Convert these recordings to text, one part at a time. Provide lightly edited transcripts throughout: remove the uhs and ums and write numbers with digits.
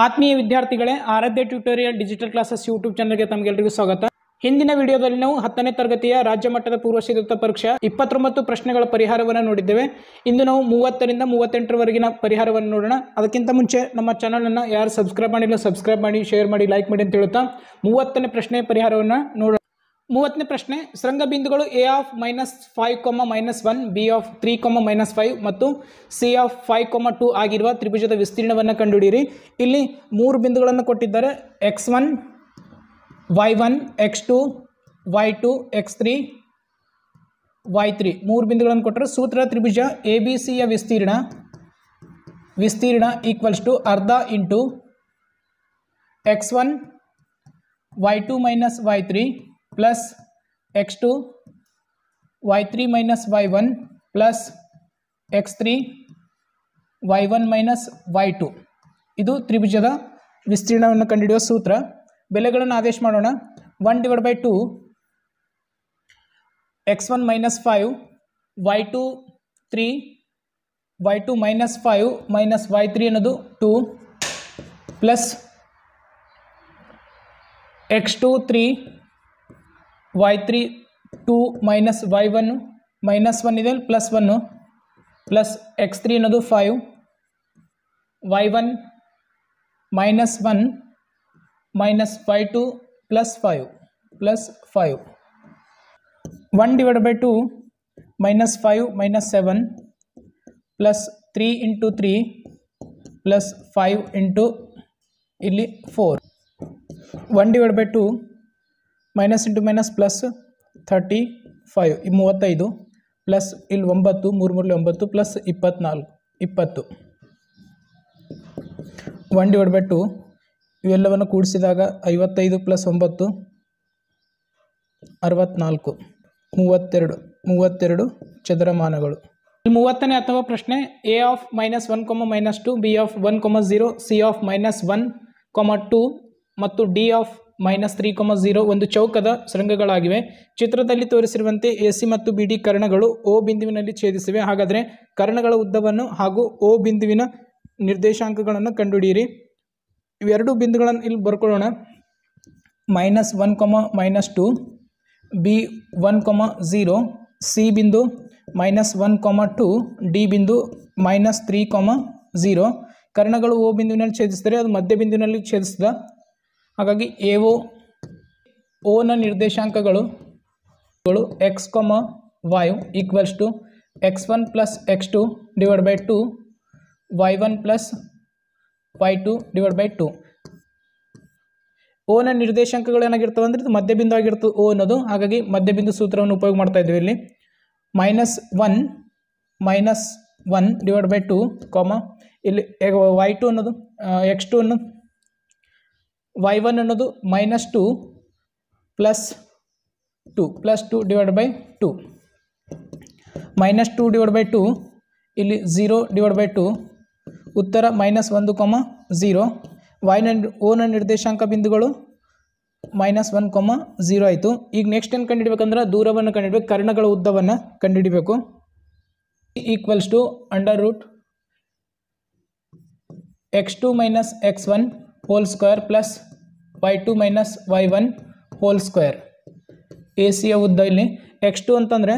ಆತ್ಮೀಯ ವಿದ್ಯಾರ್ಥಿಗಳೇ, ಆರಾಧ್ಯ tutorial digital classes YouTube ಚಾನಲ್ಗೆ ತಮಗೆಲ್ಲರಿಗೂ ಸ್ವಾಗತ. ಹಿಂದಿನ ವಿಡಿಯೋದಲ್ಲಿ ನಾವು 10ನೇ ತರಗತಿಯ ರಾಜ್ಯ ಮಟ್ಟದ ಪೂರ್ವ ಸಿದ್ಧತಾ ಪರೀಕ್ಷೆ 29 ಪ್ರಶ್ನೆಗಳ ಪರಿಹಾರವನ್ನು ನೋಡಿದ್ದೇವೆ. ಇಂದು ನಾವು 30ರಿಂದ 38ರವರೆಗಿನ ಪರಿಹಾರವನ್ನು ನೋಡೋಣ. ಅದಕ್ಕಿಂತ ಮುಂಚೆ ನಮ್ಮ ಚಾನಲನ್ನು ಯಾರು ಸಬ್ಸ್ಕ್ರೈಬ್ ಮಾಡಿಲ್ಲ ಸಬ್ಸ್ಕ್ರೈಬ್ ಮಾಡಿ, ಶೇರ್ ಮಾಡಿ, ಲೈಕ್ ಮಾಡಿ ಅಂತ ಹೇಳುತ್ತಾ 30ನೇ ಪ್ರಶ್ನೆ ಪರಿಹಾರವನ್ನು ನೋಡೋಣ. 30ನೇ ಪ್ರಶ್ನೆ, ಸರಂಗಬಿಂದುಗಳು ಎ ಆಫ್ -5, -1, ಬಿ ಆಫ್ 3, -5 ಮತ್ತು ಸಿ ಆಫ್ 5, 2 ಆಗಿರುವ ತ್ರಿಭುಜದ ವಿಸ್ತೀರ್ಣವನ್ನು ಕಂಡುಹಿಡಿಯಿರಿ. ಇಲ್ಲಿ 3 ಬಿಂದುಗಳನ್ನು ಕೊಟ್ಟಿದ್ದಾರೆ. x1, y1, x2, y2, x3, y3 3 ಬಿಂದುಗಳನ್ನು ಕೊಟ್ಟರೆ ಸೂತ್ರ ತ್ರಿಭುಜ ಎ ಬಿ ಸಿಯ ವಿಸ್ತೀರ್ಣ ಈಕ್ವಲ್ಸ್ ಟು ಅರ್ಧ into x1 y2 minus y3 plus x2 y3 minus y1 plus x3 y1 minus y2. ಇದು ತ್ರಿಭುಜದ ವಿಸ್ತೀರ್ಣವನ್ನು ಕಂಡುಹಿಡಿಯುವ ಸೂತ್ರ. ಬೆಲೆಗಳನ್ನು ಆದೇಶ ಮಾಡೋಣ. 1/2 x1 minus 5 y2 3 y2 minus 5 minus y3 ಅನ್ನೋದು 2 plus x2 3 y3 2 minus y1 minus 1 ಇದೆ ಪ್ಲಸ್ 1 ಪ್ಲಸ್ x3 ಅನ್ನೋದು 5 y1 minus 1 minus y2 plus 5 plus 5. 1/2 minus 5 minus 7 plus 3 into 3 plus 5 into ಇಲ್ಲಿ 4. 1/2 minus into minus plus 35 35 plus ಇಲ್ಲಿ 9 3 9 plus 24 20. 1/2 ಇವೆಲ್ಲವನ್ನು ಕೂಡಿಸಿದಾಗ 55 plus 9 64 32 ಚದರಮಾನಗಳು. 30ನೇ ಅಥವಾ ಪ್ರಶ್ನೆ, A of -1, -2, B of 1, 0, C of -1, 2 ಮತ್ತು D of -3, 0 ಒಂದು ಚೌಕದ ಸರಂಗಗಳಾಗಿವೆ. ಚಿತ್ರದಲ್ಲಿ ತೋರಿಸಿರುವಂತೆ ಎ ಸಿ ಮತ್ತು ಬಿ ಡಿ ಕರ್ಣಗಳು ಓ ಬಿಂದುವಿನಲ್ಲಿ ಛೇದಿಸಿವೆ. ಹಾಗಾದರೆ ಕರ್ಣಗಳ ಉದ್ದವನ್ನು ಹಾಗೂ ಓ ಬಿಂದುವಿನ ನಿರ್ದೇಶಾಂಕಗಳನ್ನು ಕಂಡುಹಿಡಿಯಿರಿ. ಇವೆರಡು ಬಿಂದುಗಳನ್ನು ಇಲ್ಲಿ ಬರ್ಕೊಳ್ಳೋಣ. -1, -2, ಬಿ 1, 0, ಸಿ ಬಿಂದು -1, 2, ಡಿ ಬಿಂದು -3, 0. ಕರ್ಣಗಳು ಓ ಬಿಂದುವಿನಲ್ಲಿ ಛೇದಿಸಿದರೆ ಅದು ಮಧ್ಯ ಬಿಂದುವಿನಲ್ಲಿ ಛೇದಿಸಿದ. ಹಾಗಾಗಿ ಎ ಓನ ನಿರ್ದೇಶಾಂಕಗಳು x, y equals to x1 plus x2 divide by 2 y1 plus y2 divide by 2. ಓನ ನಿರ್ದೇಶಾಂಕಗಳು ಏನಾಗಿರ್ತವೆ ಅಂದರೆ ಇದು ಮಧ್ಯಬಿಂದು ಆಗಿರ್ತದೆ ಓ ಅನ್ನೋದು. ಹಾಗಾಗಿ ಮಧ್ಯಬಿಂದು ಸೂತ್ರವನ್ನು ಉಪಯೋಗ ಮಾಡ್ತಾ ಇದ್ದೀವಿ. ಇಲ್ಲಿ -1 ಡಿವೈಡ್ ಬೈ 2 ಇಲ್ಲಿ y2 ಅನ್ನೋದು x2 ಅನ್ನು y1 ಅನ್ನೋದು -2 plus 2 divide by 2 -2 divide by 2 ಇಲ್ಲಿ 0 ಡಿವೈಡ್ ಬೈ 2 ಉತ್ತರ -1, 0. ಓನ ನಿರ್ದೇಶಾಂಕ ಬಿಂದುಗಳು -1, 0 ಆಯಿತು. ಈಗ ನೆಕ್ಸ್ಟ್ ಏನು ಕಂಡುಹಿಡಬೇಕಂದ್ರೆ ದೂರವನ್ನು ಕಂಡುಹಿಡಬೇಕು, ಕರ್ಣಗಳ ಉದ್ದವನ್ನು ಕಂಡುಹಿಡಬೇಕು. Equals to √ x2 minus x1 whole square plus y2 minus y1 whole square. A ಸಿಯ ಉದ್ದ ಇಲ್ಲಿ x2 ಅಂತಂದರೆ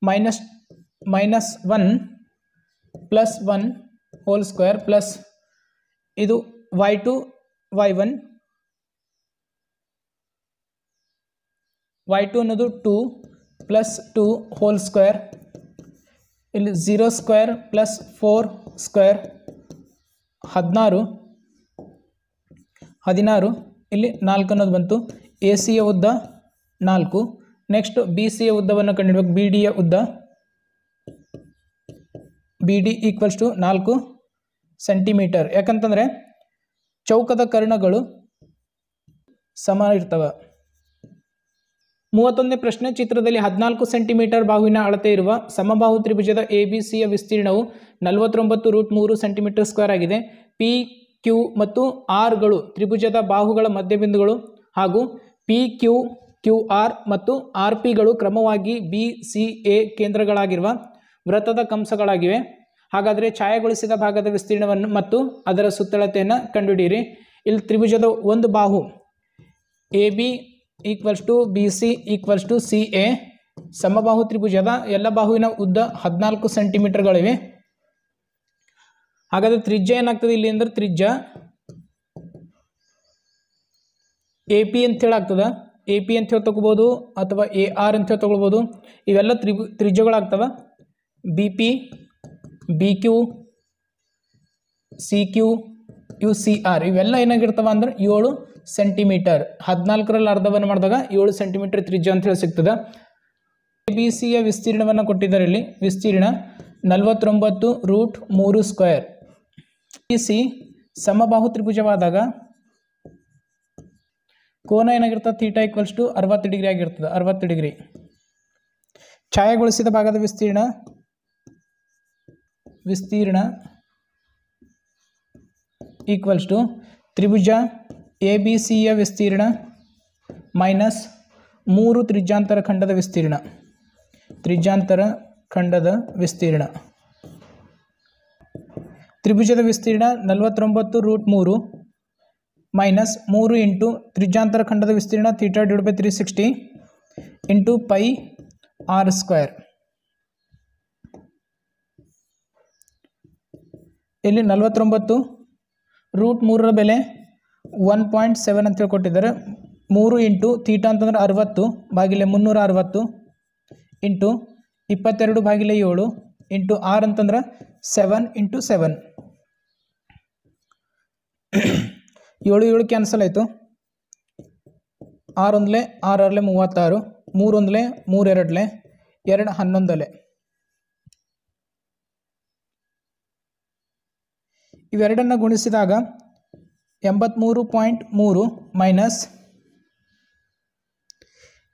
-1 ಪ್ಲಸ್ 1 ಹೋಲ್ ಸ್ಕ್ವೇರ್ ಪ್ಲಸ್ ಇದು y2 y1 ಅನ್ನೋದು 2 ಪ್ಲಸ್ 2 ಹೋಲ್ ಸ್ಕ್ವೇರ್. ಇಲ್ಲಿ 0 ಸ್ಕ್ವೇರ್ ಪ್ಲಸ್ 4 ಸ್ಕ್ವೇರ್ 16 ಇಲ್ಲಿ 4 ಅನ್ನೋದು ಬಂತು. ಎ ಸಿಯ ಉದ್ದ 4. ನೆಕ್ಸ್ಟ್ ಬಿ ಸಿಯ ಉದ್ದವನ್ನು ಕಂಡುಹಿಡಬೇಕು. ಬಿ ಡಿಯ ಉದ್ದ B D equals to 4 centimetre. ಯಾಕಂತಂದರೆ ಚೌಕದ ಕರ್ಣಗಳು ಸಮ ಇರ್ತವೆ. 31ನೇ ಪ್ರಶ್ನೆ, ಚಿತ್ರದಲ್ಲಿ 14 ಸೆಂಟಿಮೀಟರ್ ಬಾಹುವಿನ ಅಳತೆ ಇರುವ ಸಮಬಾಹು ತ್ರಿಭುಜದ ಎ ಬಿ ಸಿಯ ವಿಸ್ತೀರ್ಣವು 49√3 ಸೆಂಟಿಮೀಟರ್ ಸ್ಕ್ವೇರ್ ಆಗಿದೆ. ಪಿ ಕ್ಯೂ ಮತ್ತು ಆರ್ಗಳು ತ್ರಿಭುಜದ ಬಾಹುಗಳ ಮಧ್ಯಬಿಂದುಗಳು ಹಾಗೂ ಪಿ ಕ್ಯೂ ಆರ್ ಮತ್ತು ಆರ್ ಪಿಗಳು ಕ್ರಮವಾಗಿ ಬಿ ಸಿ ಎ ಕೇಂದ್ರಗಳಾಗಿರುವ ವೃತ್ತದ ಕಂಸಗಳಾಗಿವೆ. ಹಾಗಾದರೆ ಛಾಯಾಗೊಳಿಸಿದ ಭಾಗದ ವಿಸ್ತೀರ್ಣವನ್ನು ಮತ್ತು ಅದರ ಸುತ್ತಳತೆಯನ್ನು ಕಂಡುಹಿಡಿಯಿರಿ. ಇಲ್ಲಿ ತ್ರಿಭುಜದ ಒಂದು ಬಾಹು AB = BC = CA. ಸಮಬಾಹು ತ್ರಿಭುಜದ ಎಲ್ಲ ಬಾಹುವಿನ ಉದ್ದ 14 ಸೆಂಟಿಮೀಟರ್ಗಳಿವೆ. ಹಾಗಾದರೆ ತ್ರಿಜ್ಯ ಏನಾಗ್ತದೆ ಇಲ್ಲಿ ಅಂದರೆ ತ್ರಿಜ್ಯ AP ಅಂತ ಹೇಳಾಗ್ತದೆ. AP ಅಂತ ಹೇಳಿ ತಗೋಬೋದು ಅಥವಾ AR ಅಂತ ಹೇಳಿ ತಗೊಳ್ಬೋದು. ಇವೆಲ್ಲ ತ್ರಿಜ್ಯಗಳಾಗ್ತವೆ. BP, BQ, CQ, UCR ಇವೆಲ್ಲ ಏನಾಗಿರ್ತವೆ ಅಂದ್ರೆ 7 ಸೆಂಟಿಮೀಟರ್. 14ರಲ್ಲಿ ಅರ್ಧವನ್ನು ಮಾಡಿದಾಗ 7 ಸೆಂಟಿಮೀಟರ್ ತ್ರಿಜ್ಯ ಅಂತ ಹೇಳಿ ಸಿಗ್ತದೆ. ABCಯ ವಿಸ್ತೀರ್ಣವನ್ನು ಕೊಟ್ಟಿದ್ದಾರೆ. ಇಲ್ಲಿ ವಿಸ್ತೀರ್ಣ 49√3². ABC ಸಮಬಾಹು ತ್ರಿಭುಜವಾದಾಗ ಕೋನ ಏನಾಗಿರ್ತದೆ θ = 60 ಡಿಗ್ರಿ ಆಗಿರ್ತದೆ. 60 ಡಿಗ್ರಿ. ಛಾಯಾಗೊಳಿಸಿದ ಭಾಗದ ವಿಸ್ತೀರ್ಣ ತ್ರಿಭುಜ ABCಯ ವಿಸ್ತೀರ್ಣ ಮೈನಸ್ 3 ತ್ರಿಜ್ಯಾಂತರ ಖಂಡದ ವಿಸ್ತೀರ್ಣ. ತ್ರಿಭುಜದ ವಿಸ್ತೀರ್ಣ 49√3 ಮೈನಸ್ 3 ಇಂಟು ತ್ರಿಜ್ಯಾಂತರ ಖಂಡದ ವಿಸ್ತೀರ್ಣ θ/360 ಇಂಟು πr². ಇಲ್ಲಿ 49√3ರ ಬೆಲೆ 1.7 ಅಂತ ಕೊಟ್ಟಿದ್ದಾರೆ. 3 ಇಂಟು θ ಅಂತಂದ್ರೆ 60 ಭಾಗಿಲೆ 360 ಇಂಟು 22/7 ಇಂಟು r ಅಂತಂದ್ರೆ 7 ಇಂಟು 7. 7 ಕ್ಯಾನ್ಸಲ್ ಆಯಿತು. 6 1 6 6 36 3 1 3 2 2 11. ಇವೆರಡನ್ನು ಗುಣಿಸಿದಾಗ 83.3 ಮೈನಸ್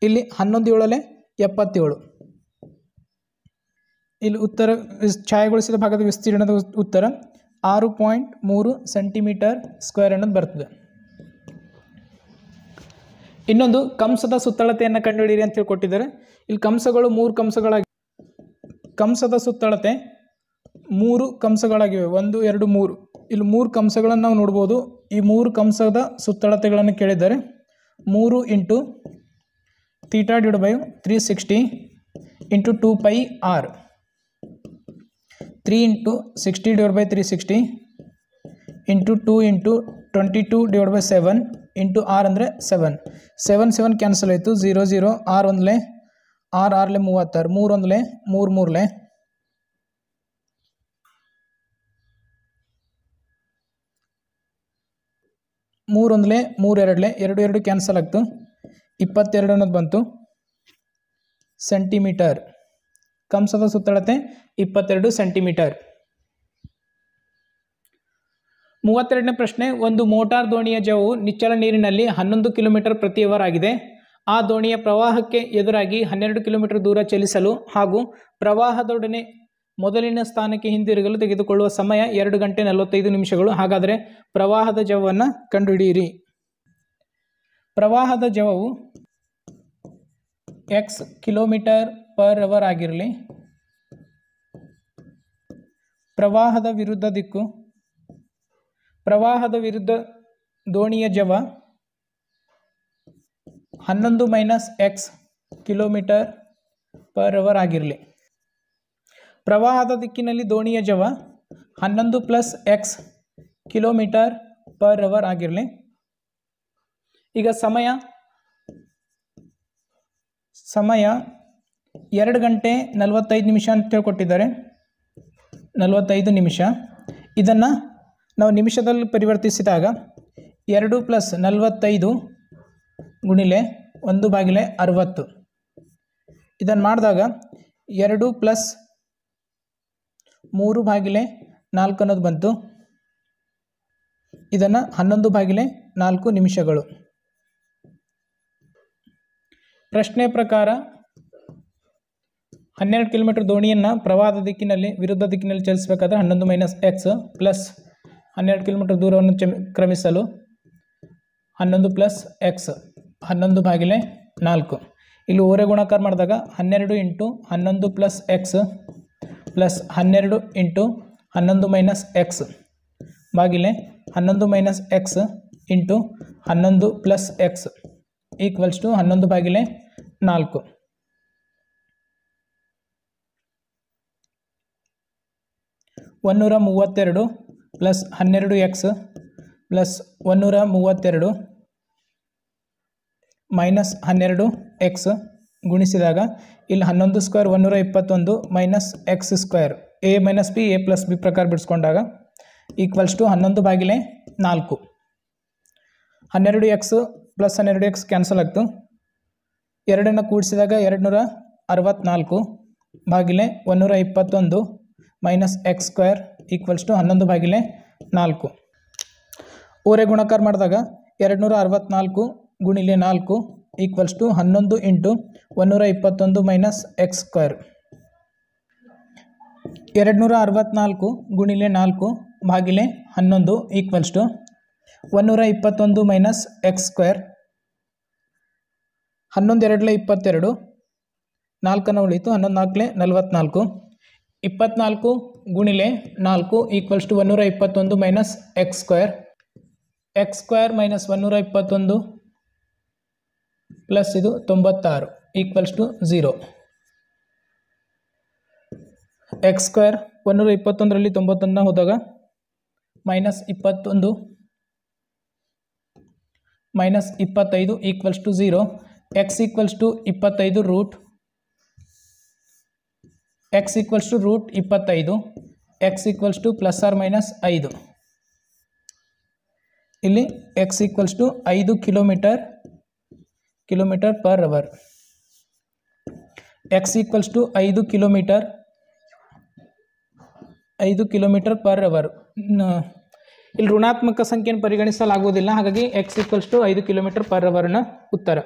ಇಲ್ಲಿ 11 7 77. ಇಲ್ಲಿ ಉತ್ತರ ಛಾಯಾಗೊಳಿಸಿದ ಭಾಗದ ವಿಸ್ತೀರ್ಣದ ಉತ್ತರ 6.3 ಸೆಂಟಿಮೀಟರ್ ಸ್ಕ್ವೇರ್ ಅನ್ನೋದು ಬರ್ತದೆ. ಇನ್ನೊಂದು ಕಂಸದ ಸುತ್ತಳತೆಯನ್ನು ಕಂಡುಹಿಡಿಯಿರಿ ಅಂತ ಹೇಳಿ ಕೊಟ್ಟಿದ್ದಾರೆ. ಇಲ್ಲಿ ಕಂಸಗಳು 3 ಕಂಸಗಳಾಗಿ ಕಂಸದ ಸುತ್ತಳತೆ 3 ಕಂಸಗಳಾಗಿವೆ. 1 2 3. ಇಲ್ಲಿ 3 ಕಂಸಗಳನ್ನು ನಾವು ನೋಡ್ಬೋದು. ಈ 3 ಕಂಸದ ಸುತ್ತಳತೆಗಳನ್ನು ಕೇಳಿದ್ದಾರೆ. 3 into θ/360 into 2πr. 3 into 60/360 into 2 into 22/7 into r ಅಂದರೆ 7. 7 7 ಕ್ಯಾನ್ಸಲ್ ಆಯಿತು. 0 0 6 1 6 6 36 3 1 3 3 3 1 3 2 2 2 ಕ್ಯಾನ್ಸಲ್ ಆಗ್ತು. 22 ಅನ್ನೋದು ಬಂತು ಸೆಂಟಿಮೀಟರ್. ಕಂಸದ ಸುತ್ತಳತೆ 22 ಸೆಂಟಿಮೀಟರ್. 32ನೇ ಪ್ರಶ್ನೆ. ಒಂದು ಮೋಟಾರ್ ದೋಣಿಯ ಜವವು ನಿಚ್ಚಳ ನೀರಿನಲ್ಲಿ 11 ಕಿಲೋಮೀಟರ್ ಪ್ರತಿ ಅವರ್ ಆಗಿದೆ. ಆ ದೋಣಿಯ ಪ್ರವಾಹಕ್ಕೆ ಎದುರಾಗಿ 12 ಕಿಲೋಮೀಟರ್ ದೂರ ಚಲಿಸಲು ಹಾಗೂ ಪ್ರವಾಹದೊಡನೆ ಮೊದಲಿನ ಸ್ಥಾನಕ್ಕೆ ಹಿಂದಿರುಗಲು ತೆಗೆದುಕೊಳ್ಳುವ ಸಮಯ 2 ಗಂಟೆ 45 ನಿಮಿಷಗಳು. ಹಾಗಾದರೆ ಪ್ರವಾಹದ ಜವವನ್ನು ಕಂಡುಹಿಡಿಯಿರಿ. ಪ್ರವಾಹದ ಜವವು x km/h ಆಗಿರಲಿ. ಪ್ರವಾಹದ ವಿರುದ್ಧ ದಿಕ್ಕು. ಪ್ರವಾಹದ ವಿರುದ್ಧ ದೋಣಿಯ ಜವ 11 - x km/h ಆಗಿರಲಿ. ಪ್ರವಾಹದ ದಿಕ್ಕಿನಲ್ಲಿ ದೋಣಿಯ ಜವ 11 + x km/h ಆಗಿರಲಿ. ಈಗ ಸಮಯ 2 ಗಂಟೆ 45 ನಿಮಿಷ ಅಂತ ಹೇಳ್ಕೊಟ್ಟಿದ್ದಾರೆ. 45 ನಿಮಿಷ. ಇದನ್ನು ನಾವು ನಿಮಿಷದಲ್ಲಿ ಪರಿವರ್ತಿಸಿದಾಗ 2 + 45 ಗುಣಿಲೆ 1/60. ಇದನ್ನು ಮಾಡಿದಾಗ 2 + 3/4 ಅನ್ನೋದು ಬಂತು. ಇದನ್ನು 11/4 ನಿಮಿಷಗಳು. ಪ್ರಶ್ನೆ ಪ್ರಕಾರ 12 ಕಿಲೋಮೀಟರ್ ದೋಣಿಯನ್ನು ಪ್ರವಾಹದ ದಿಕ್ಕಿನಲ್ಲಿ ವಿರುದ್ಧ ದಿಕ್ಕಿನಲ್ಲಿ ಚಲಿಸಬೇಕಾದ್ರೆ 11 - x ಪ್ಲಸ್ 12 ಕಿಲೋಮೀಟರ್ ದೂರವನ್ನು ಕ್ರಮಿಸಲು 11 + x 11/4. ಇಲ್ಲಿ ಓರೆ ಗುಣಾಕಾರ ಮಾಡಿದಾಗ 12 × 11 + x ಪ್ಲಸ್ 12 × 11 ಮೈನಸ್ ಎಕ್ಸ್ ಭಾಗಿಲೆ 11 minus x into 11 plus x equals to 11 ಭಾಗಿಲೆ 4. 132 plus 12 x plus 132 minus 12 x ಗುಣಿಸಿದಾಗ ಇಲ್ಲಿ 11 square 121 minus x square a minus b a plus b ಪ್ರಕಾರ ಬಿಡಿಸ್ಕೊಂಡಾಗ ಈಕ್ವಲ್ಸ್ ಟು 11 ಭಾಗಿಲೆ 4. 12 ಎಕ್ಸ್ ಪ್ಲಸ್ 12 ಎಕ್ಸ್ ಕ್ಯಾನ್ಸಲ್ ಆಗ್ತು. ಎರಡನ್ನು ಕೂಡಿಸಿದಾಗ 264 ಭಾಗಿಲೆ 121 minus x square equals to 11 ಭಾಗಿಲೆ 4. ಓರೆ ಗುಣಕಾರ ಮಾಡಿದಾಗ 264 ಗುಣಿಲೆ 4 equals to 11 into 121 minus x square. 264 ಗುಣಿಲೆ 4 ಭಾಗಿಲೆ 11 equals to 121 minus x square. 11 2 22 4 ಉಳಿತು. 11 4 44. 24 ಗುಣಿಲೆ 4 equals to 121 minus x square. X square minus 121 plus ಇದು 96 ಈಕ್ವಲ್ಸ್ ಟು 0. ಎಕ್ಸ್ ಸ್ಕ್ವೇರ್ 121ರಲ್ಲಿ 91 ಹೋದಾಗ minus 21 minus 25 equals to 0. X equals to 25 root x equals to root 25. X equals to plus or minus 5. ಇಲ್ಲಿ x equals to 5 kilometre per hour. X equals to 5 kilometre per hour. ಇಲ್ಲಿ ಋಣಾತ್ಮಕ ಸಂಖ್ಯೆಯನ್ನು ಪರಿಗಣಿಸಲಾಗುವುದಿಲ್ಲ, ಹಾಗಾಗಿ x equals to 5 kilometre per ಅವರ್ನ ಉತ್ತರ.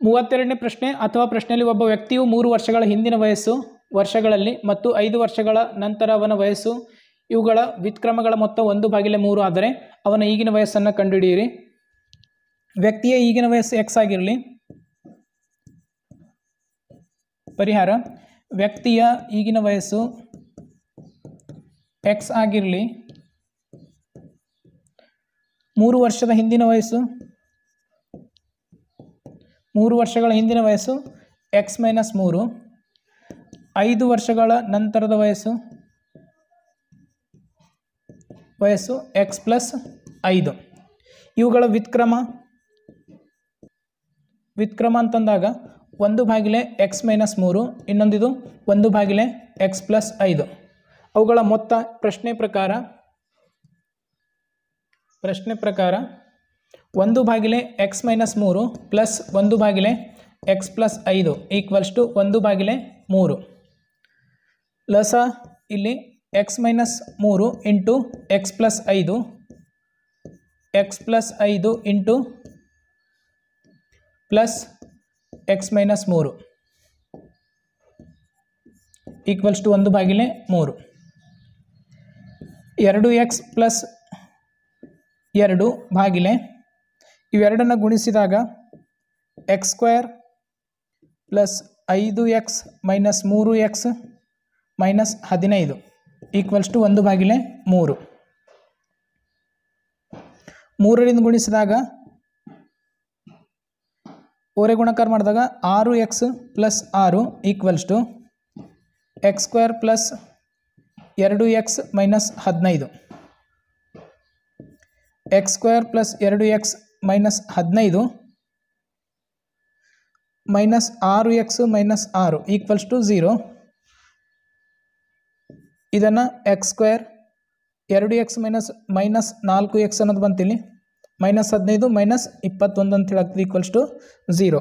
32ನೇ ಪ್ರಶ್ನೆ. ಅಥವಾ ಪ್ರಶ್ನೆಯಲ್ಲಿ ಒಬ್ಬ ವ್ಯಕ್ತಿಯು 3 ವರ್ಷಗಳ ಹಿಂದಿನ ವಯಸ್ಸು ವರ್ಷಗಳಲ್ಲಿ ಮತ್ತು 5 ವರ್ಷಗಳ ನಂತರ ಅವನ ವಯಸ್ಸು ಇವುಗಳ ವ್ಯುತ್ಕ್ರಮಗಳ ಮೊತ್ತ 1/3 ಆದರೆ ಅವನ ಈಗಿನ ವಯಸ್ಸನ್ನು ಕಂಡುಹಿಡಿಯಿರಿ. ವ್ಯಕ್ತಿಯ ಈಗಿನ ವಯಸ್ಸು ಎಕ್ಸ್ ಆಗಿರಲಿ. ಪರಿಹಾರ: ವ್ಯಕ್ತಿಯ ಈಗಿನ ವಯಸ್ಸು ಎಕ್ಸ್ ಆಗಿರಲಿ. 3 ವರ್ಷದ ಹಿಂದಿನ ವಯಸ್ಸು 3 ವರ್ಷಗಳ ಹಿಂದಿನ ವಯಸ್ಸು ಎಕ್ಸ್ ಮೈನಸ್ 3. 5 ವರ್ಷಗಳ ನಂತರದ ವಯಸ್ಸು ಎಕ್ಸ್ ಪ್ಲಸ್ 5. ಇವುಗಳ ವ್ಯುತ್ಕ್ರಮ ಅಂತಂದಾಗ 1/x ಮೈನಸ್ 3, ಇನ್ನೊಂದಿದು 1/x ಪ್ಲಸ್ 5. ಅವುಗಳ ಮೊತ್ತ ಪ್ರಶ್ನೆ ಪ್ರಕಾರ 1/x minus 3 plus 1/x plus 5 equals to 1/3. ಲಸ ಇಲ್ಲಿ x minus 3 into x plus 5 x plus 5 into plus x minus 3 equals to 1/3. 2x plus 2 ಭಾಗಿಲೆ ಇವೆರಡನ್ನು ಗುಣಿಸಿದಾಗ x square plus 5x minus 3x minus 15 equals to 1/3. 3ರಿಂದ ಗುಣಿಸಿದಾಗ ಓರೆ ಗುಣಕಾರ ಮಾಡಿದಾಗ 6x plus 6 equals to x square plus 2x minus 15. X square plus 2x minus 15 minus 6x minus 6 equals to 0. ಇದನ್ನು X square 2x minus 4x ಅನ್ನೋದು ಬಂತಿಲ್ಲಿ minus 15 minus 21 ಅಂತ ಹೇಳಾಗ್ತದೆ equals to 0.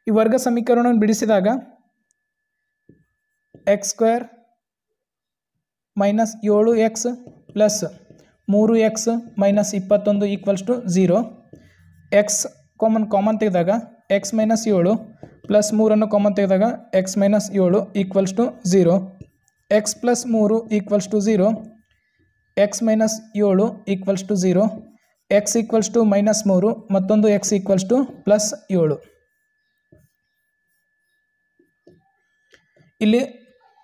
ಈ ವರ್ಗ ಸಮೀಕರಣವನ್ನು ಬಿಡಿಸಿದಾಗ x square minus 7x plus 3x minus 21 equals to 0. X common ತೆಗೆದಾಗ x minus 7 plus 3 common ತೆಗೆದಾಗ x minus 7 equals to 0. X plus 3 equals to 0. X minus 7 equals to 0, x equals to -3 ಮತ್ತೊಂದು x equals to +7. ಇಲ್ಲಿ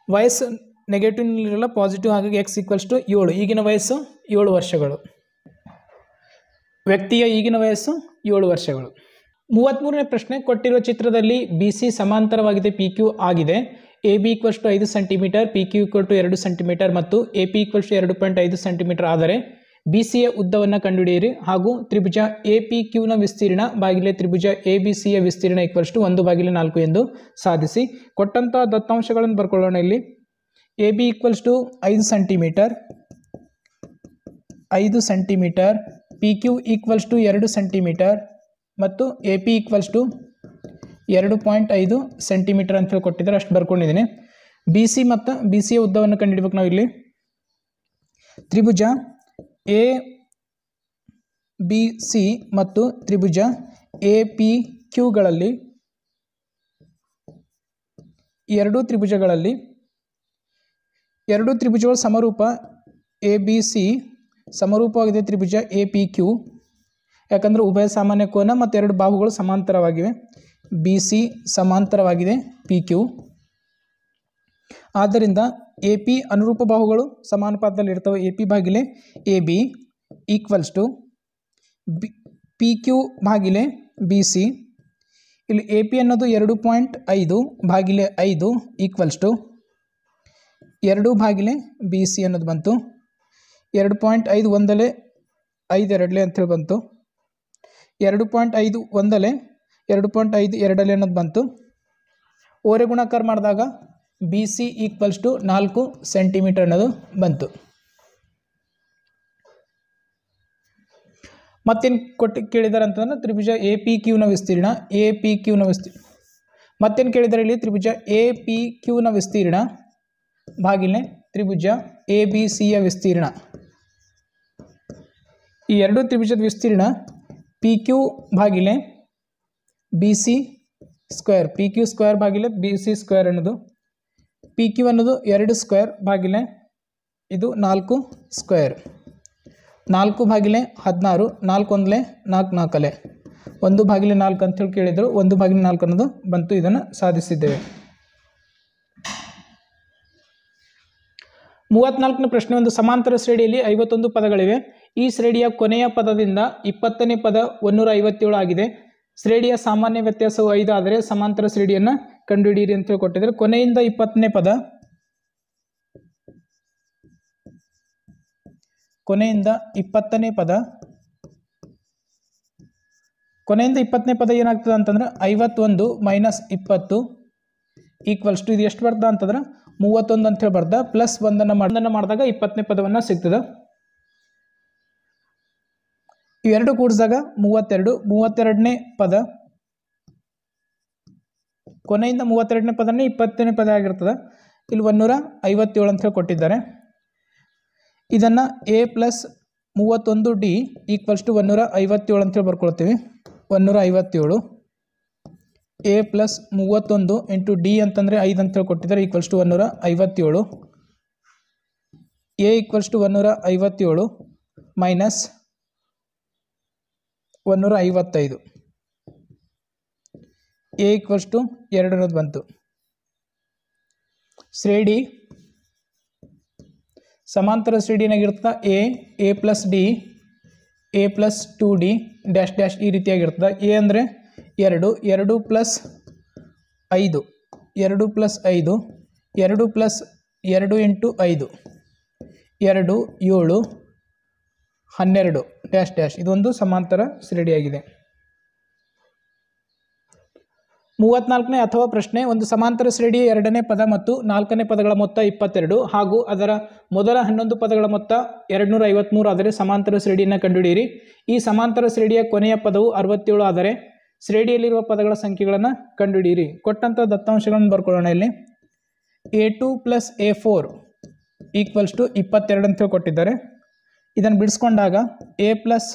ವಯಸ್ಸು ನೆಗೆಟಿವ್ನಲ್ಲಿರಲ್ಲ, positive, ಹಾಗಾಗಿ x equals to 7. ಈಗಿನ ವಯಸ್ಸು 7 ವರ್ಷಗಳು. ವ್ಯಕ್ತಿಯ ಈಗಿನ ವಯಸ್ಸು 7 ವರ್ಷಗಳು. 33ನೇ ಪ್ರಶ್ನೆ, ಕೊಟ್ಟಿರುವ ಚಿತ್ರದಲ್ಲಿ ಬಿ ಸಿ ಸಮಾಂತರವಾಗಿದೆ ಪಿ ಕ್ಯೂ ಆಗಿದೆ. A B equals to 5 centimetre, P Q equal to 2 centimetre ಮತ್ತು A P equals to 2.5 centimetre ಆದರೆ ಬಿ ಸಿಯ ಉದ್ದವನ್ನು ಕಂಡುಹಿಡಿಯಿರಿ ಹಾಗೂ ತ್ರಿಭುಜ ಎ ಪಿ ಕ್ಯೂನ ವಿಸ್ತೀರ್ಣ ಬಾಗಿಲೆ ತ್ರಿಭುಜ ಎ ಬಿ ಸಿಯ ವಿಸ್ತೀರ್ಣ ಈಕ್ವಲ್ಸ್ ಟು 1/4 ಎಂದು ಸಾಧಿಸಿ. ಕೊಟ್ಟಂಥ ದತ್ತಾಂಶಗಳನ್ನು ಬರ್ಕೊಳ್ಳೋಣ. ಇಲ್ಲಿ A B equals to 5 centimetre, P Q equals to 2 centimetre ಮತ್ತು A P equals to 2.5 centimetre ಅಂತ ಹೇಳಿ ಕೊಟ್ಟಿದ್ದಾರೆ. ಅಷ್ಟು ಬರ್ಕೊಂಡಿದ್ದೀನಿ. ಬಿ ಸಿ ಮತ್ತು ಬಿ ಸಿಯ ಉದ್ದವನ್ನು ಕಂಡುಹಿಡಬೇಕು ನಾವು. ಇಲ್ಲಿ ತ್ರಿಭುಜ ಎ ಬಿ ಸಿ ಮತ್ತು ತ್ರಿಭುಜ ಎ ಪಿ ಕ್ಯೂಗಳಲ್ಲಿ ಎರಡೂ ತ್ರಿಭುಜಗಳು ಸಮರೂಪ. ಎ ಬಿ ಸಿ ಸಮರೂಪವಾಗಿದೆ ತ್ರಿಭುಜ ಎ ಪಿ ಕ್ಯೂ, ಯಾಕಂದರೆ ಉಭಯ ಸಾಮಾನ್ಯ ಕೋನ ಮತ್ತು ಎರಡು ಬಾಹುಗಳು ಸಮಾಂತರವಾಗಿವೆ. ಬಿ ಸಿ ಸಮಾಂತರವಾಗಿದೆ ಪಿ ಕ್ಯೂ. ಆದ್ದರಿಂದ ಎ ಪಿ ಅನುರೂಪ ಬಾಹುಗಳು ಸಮಾನುಪಾತದಲ್ಲಿ ಇರ್ತವೆ. ಎ ಪಿ ಭಾಗಿಲೆ A B equals to P Q ಭಾಗಿಲೆ ಬಿ ಸಿ. ಇಲ್ಲಿ ಎ ಪಿ ಅನ್ನೋದು 2.5 ಭಾಗಿಲೆ 5 ಈಕ್ವಲ್ಸ್ ಟು 2 ಭಾಗಿಲೆ ಬಿ ಸಿ ಅನ್ನೋದು ಬಂತು. 2.5 ಒಂದಲೆ 5 ಎರಡಲೆ ಅಂಥೇಳಿ ಬಂತು. 2.5 ಒಂದಲೆ 2.5 ಎರಡಲೆ ಅನ್ನೋದು ಬಂತು. ಓರೆ ಗುಣಾಕಾರ ಮಾಡಿದಾಗ B C equals to 4 centimetre ಅನ್ನೋದು ಬಂತು. ಮತ್ತೇನು ಕೇಳಿದ್ದಾರೆ ಅಂತಂದ್ರೆ ತ್ರಿಭುಜ ಎ ಪಿ ಕ್ಯೂನ ವಿಸ್ತೀರ್ಣ, ಮತ್ತೇನು ಕೇಳಿದ್ದಾರೆ ಇಲ್ಲಿ ತ್ರಿಭುಜ ಎ ಪಿ ಕ್ಯೂನ ವಿಸ್ತೀರ್ಣ ಭಾಗಿಲೆ ತ್ರಿಭುಜ ಎ ಬಿ ಸಿಯ ವಿಸ್ತೀರ್ಣ. ಈ ಎರಡು ತ್ರಿಭುಜದ ವಿಸ್ತೀರ್ಣ ಪಿ ಕ್ಯೂ ಭಾಗಿಲೆ B C square, P Q square ಭಾಗಿಲೆ ಬಿ ಸಿ ಸ್ಕ್ವೇರ್ ಅನ್ನೋದು. ಪಿ ಕ್ಯೂ ಅನ್ನೋದು 2 ಸ್ಕ್ವೇರ್ ಭಾಗಿಲೆ ಇದು 4 ಸ್ಕ್ವೇರ್. 4 ಭಾಗಿಲೆ 16, 4 ಒಂದಲೆ 4 ನಾಲ್ಕಲೆ 1/4 ಅಂತೇಳಿ ಕೇಳಿದರು. 1/4 ಅನ್ನೋದು ಬಂತು. ಇದನ್ನು ಸಾಧಿಸಿದ್ದೇವೆ. 34ನೇ ಪ್ರಶ್ನೆ, ಒಂದು ಸಮಾಂತರ ಶ್ರೇಣಿಯಲ್ಲಿ 51 ಪದಗಳಿವೆ. ಈ ಶ್ರೇಣಿಯ ಕೊನೆಯ ಪದದಿಂದ 20ನೇ ಪದ 157 ಆಗಿದೆ. ಶ್ರೇಣಿಯ ಸಾಮಾನ್ಯ ವ್ಯತ್ಯಾಸವು 5 ಆದರೆ ಸಮಾಂತರ ಶ್ರೇಣಿಯನ್ನು ಕಂಡುಹಿಡಿಯಿರಿ ಅಂತ ಕೊಟ್ಟಿದ್ದಾರೆ. ಕೊನೆಯಿಂದ 20ನೇ ಪದ, ಕೊನೆಯಿಂದ 20ನೇ ಪದ ಏನಾಗ್ತದೆ ಅಂತಂದ್ರೆ 51 ಮೈನಸ್ 20 ಈಕ್ವಲ್ಸ್ ಟು ಇದು ಎಷ್ಟು ಬರ್ತದೆ ಅಂತಂದ್ರೆ 31 ಅಂತ ಹೇಳಿ ಬರ್ದ. ಪ್ಲಸ್ 1 ಮಾಡಿದಾಗ 20ನೇ ಪದವನ್ನು ಸಿಗ್ತದೆ. ಇವೆರಡು ಕೂಡಿಸಿದಾಗ 32. 32ನೇ ಪದ ಕೊನೆಯಿಂದ 32ನೇ ಪದನೇ 20ನೇ ಪದ ಆಗಿರ್ತದೆ. ಇಲ್ಲಿ 157 ಅಂತ ಹೇಳಿ ಕೊಟ್ಟಿದ್ದಾರೆ. ಇದನ್ನು A plus 31D equals to 157 ಅಂತೇಳಿ ಬರ್ಕೊಳ್ತೀವಿ. 157 ಎ ಪ್ಲಸ್ 31 ಇಂಟು ಡಿ ಅಂತಂದರೆ 5 ಅಂತೇಳಿ ಕೊಟ್ಟಿದ್ದಾರೆ equals to 157. A equals to 157 minus 155. A equals to 2 ಅನ್ನೋದು ಬಂತು. ಶ್ರೇಣಿ ಸಮಾಂತರ ಶ್ರೇಣಿಯಾಗಿರ್ತದೆ A plus D, A plus 2D dash dash ಈ ರೀತಿಯಾಗಿರ್ತದೆ. ಎ ಅಂದರೆ 2, 2 plus 5, 2 plus 5, 2 plus 2 into 5, 2, 7, 12 dash dash ಇದೊಂದು ಸಮಾಂತರ ಶ್ರೇಣಿಯಾಗಿದೆ. 34ನೇ ಅಥವಾ ಪ್ರಶ್ನೆ, ಒಂದು ಸಮಾಂತರ ಶ್ರೇಣಿಯ 2ನೇ ಪದ ಮತ್ತು 4ನೇ ಪದಗಳ ಮೊತ್ತ 22 ಹಾಗೂ ಅದರ ಮೊದಲ 11 ಪದಗಳ ಮೊತ್ತ 253 ಆದರೆ ಸಮಾಂತರ ಶ್ರೇಣಿಯನ್ನು ಕಂಡುಹಿಡಿಯಿರಿ. ಈ ಸಮಾಂತರ ಶ್ರೇಣಿಯ ಕೊನೆಯ ಪದವು 67 ಆದರೆ ಶ್ರೇಣಿಯಲ್ಲಿರುವ ಪದಗಳ ಸಂಖ್ಯೆಗಳನ್ನು ಕಂಡುಹಿಡಿಯಿರಿ. ಕೊಟ್ಟಂಥ ದತ್ತಾಂಶಗಳನ್ನು ಬರ್ಕೊಳ್ಳೋಣ. ಇಲ್ಲಿ A2 plus A4 equals to 22 ಅಂತ ಕೊಟ್ಟಿದ್ದಾರೆ. ಇದನ್ನು ಬಿಡಿಸ್ಕೊಂಡಾಗ A plus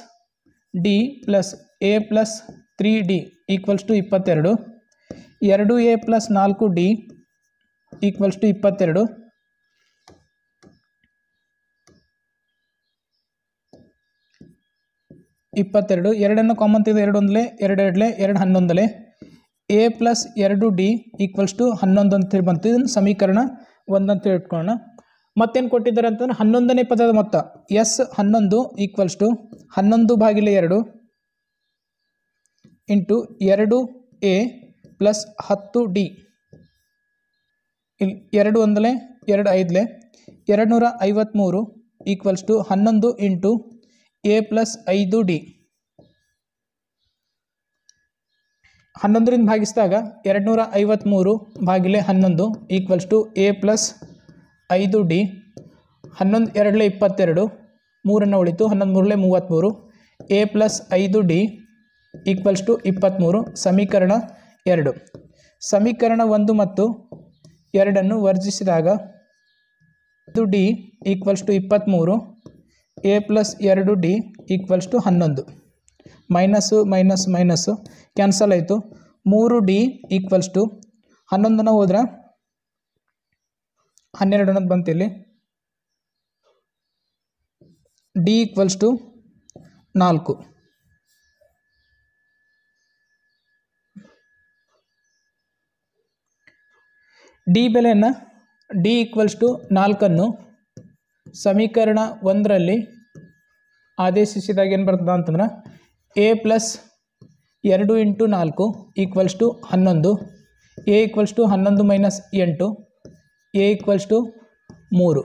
D plus A plus 3D equals to 22, 2A plus 4D equals to 22, 22 ಎರಡನ್ನು ಕಾಮನ್ ತೆಗೆದು 2 ಒಂದಲೇ 2 ಎರಡಲೇ 2 11 a plus 2d equals to 11 ಅಂತೇಳಿ ಬಂತು. ಇದನ್ನು ಸಮೀಕರಣ 1 ಅಂತೇಳಿ ಇಟ್ಕೊಳ್ಳೋಣ. ಮತ್ತೇನು ಕೊಟ್ಟಿದ್ದಾರೆ ಅಂತಂದ್ರೆ 11ನೇ ಪದದ ಮೊತ್ತ S 11 equals to 11/2 into 2a plus 10d. ಇಲ್ಲಿ 2 ಒಂದಲೇ 2 ಐದಲೇ 253 equals to 11 into a plus 5d. 11ರಿಂದ ಭಾಗಿಸಿದಾಗ 253/11 equals to a plus 5d. 11 ಎರಡಲೇ 22 3 ಉಳಿತು 11 33 a plus 5d equals to 23. ಸಮೀಕರಣ 2. ಸಮೀಕರಣ 1 ಮತ್ತು 2 ವರ್ಜಿಸಿದಾಗ 5d equals to 23 a plus 2d equals to 11. Minus minus minus cancel ಆಯಿತು. 3d ಈಕ್ವಲ್ಸ್ ಟು 11 ಹೋದ್ರೆ 12 ಅನ್ನೋದು ಬಂತಿಲ್ಲಿ. d equals to 4. ಡಿ ಬೆಲೆಯನ್ನು d ಈಕ್ವಲ್ಸ್ ಟು 4 ಸಮೀಕರಣ 1ರಲ್ಲಿ ಆದೇಶಿಸಿದಾಗ ಏನು ಬರ್ತದೆ ಅಂತಂದ್ರೆ a plus 2 into 4 equals to 11. a equals to 11 minus 8 a equals to 3.